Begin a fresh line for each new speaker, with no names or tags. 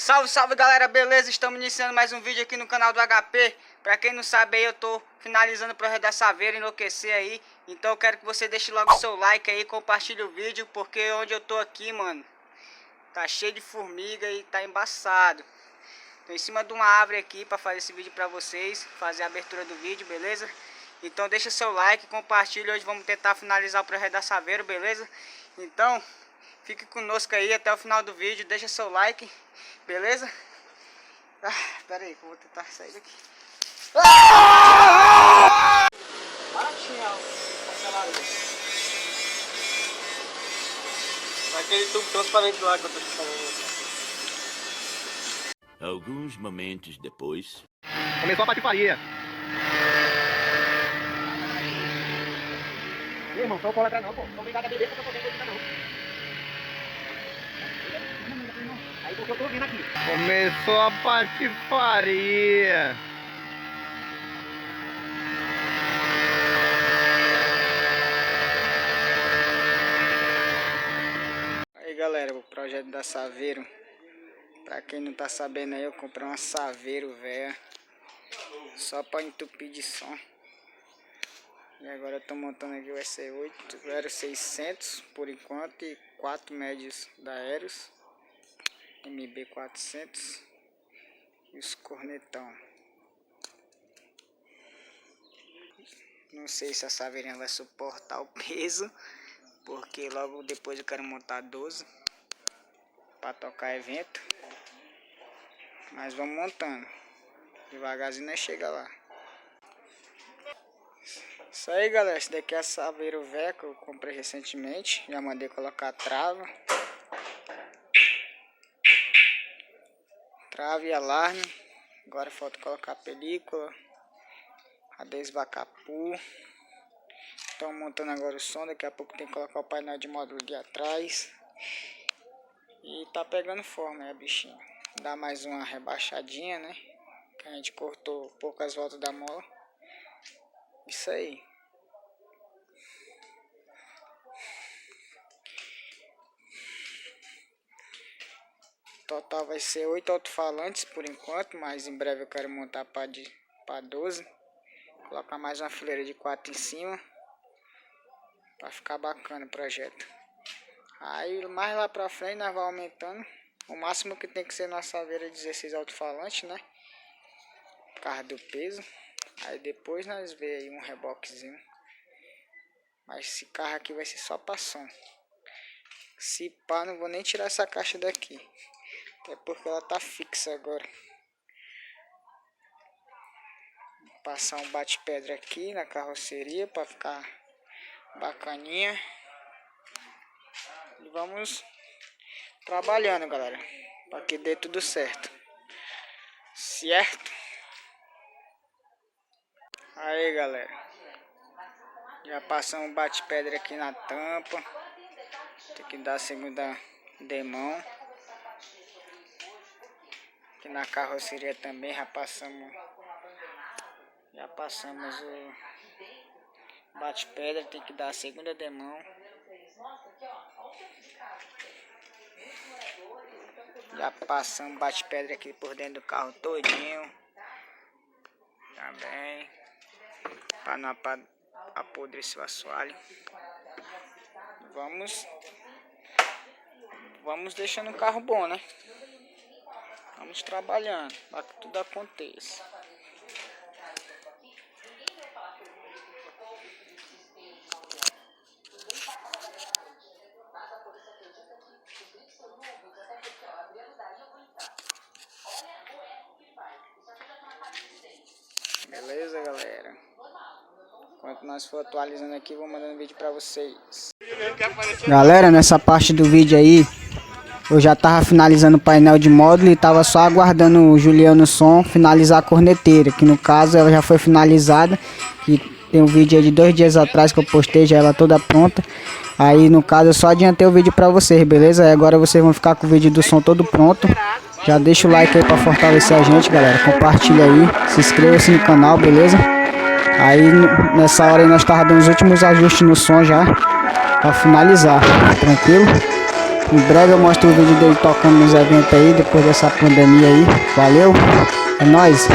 Salve, salve galera, beleza? Estamos iniciando mais um vídeo aqui no canal do HP. Pra quem não sabe aí, eu tô finalizando o projeto da Saveira, enlouquecer aí. Então eu quero que você deixe logo o seu like aí, compartilhe o vídeo. Porque onde eu tô aqui, mano, tá cheio de formiga e tá embaçado. Tô em cima de uma árvore aqui pra fazer esse vídeo pra vocês, fazer a abertura do vídeo, beleza? Então deixa seu like, compartilhe. Hoje vamos tentar finalizar o projeto da Saveira, beleza? Então fique conosco aí até o final do vídeo, deixa seu like, beleza? Pera aí que eu vou tentar sair daqui. Aquele tubo transparente lá que eu tô te falando.
Alguns momentos depois.
Começou a patifaria. Ei, irmão, não cola atrás não, pô. Não obrigado a beber porque eu tô vendo coisa não. Aí porque eu tô vindo aqui. Começou a patifaria.
Aí galera, o projeto da Saveiro. Pra quem não tá sabendo aí, eu comprei uma Saveiro velha, só pra entupir de som. E agora eu tô montando aqui o EC8 0600 por enquanto e 4 médios da Aeros MB400 e os cornetão. Não sei se a Saveirinha vai suportar o peso, porque logo depois eu quero montar 12 para tocar evento. Mas vamos montando, devagarzinho nós chega lá. Isso aí galera, esse daqui é a Saveiro velha que eu comprei recentemente. Já mandei colocar trava e alarme. Agora falta colocar a película, adesivar a capu. Estão montando agora o som, daqui a pouco tem que colocar o painel de módulo ali atrás. E tá pegando forma, né, bichinho. Dá mais uma rebaixadinha, né? Que a gente cortou poucas voltas da mola. Isso aí. Total vai ser 8 alto-falantes por enquanto, mas em breve eu quero montar para 12. Colocar mais uma fileira de 4 em cima, para ficar bacana o projeto. Aí mais lá pra frente nós vamos aumentando. O máximo que tem que ser na Saveira é 16 alto-falantes, né? Por causa do peso. Aí depois nós vê aí um reboquezinho. Mas esse carro aqui vai ser só pra som. Se pá, não vou nem tirar essa caixa daqui. Até porque ela tá fixa agora. Vou passar um bate-pedra aqui na carroceria pra ficar bacaninha. E vamos trabalhando, galera, para que dê tudo certo. Certo? Aí, galera, já passamos um bate-pedra aqui na tampa. Tem que dar a segunda demão. Aqui na carroceria também já passamos o bate-pedra. Tem que dar a segunda demão. Já passamos bate-pedra aqui por dentro do carro todinho. Também. Para não apodrecer o assoalho. Vamos deixando o carro bom, né? Vamos trabalhando para que tudo aconteça. Beleza, galera? Enquanto nós for atualizando aqui, vou mandando vídeo pra vocês. Galera, nessa parte do vídeo aí, eu já tava finalizando o painel de módulo e tava só aguardando o Juliano Som finalizar a corneteira, que no caso ela já foi finalizada. E tem um vídeo aí de 2 dias atrás que eu postei, já ela toda pronta. Aí no caso eu só adiantei o vídeo pra vocês, beleza? Aí agora vocês vão ficar com o vídeo do som todo pronto. Já deixa o like aí pra fortalecer a gente, galera. Compartilha aí, se inscreva-se no canal, beleza? Aí nessa hora aí nós tava dando os últimos ajustes no som já, pra finalizar, tranquilo? Em breve eu mostro o vídeo dele tocando nos eventos aí, depois dessa pandemia aí. Valeu, é nóis.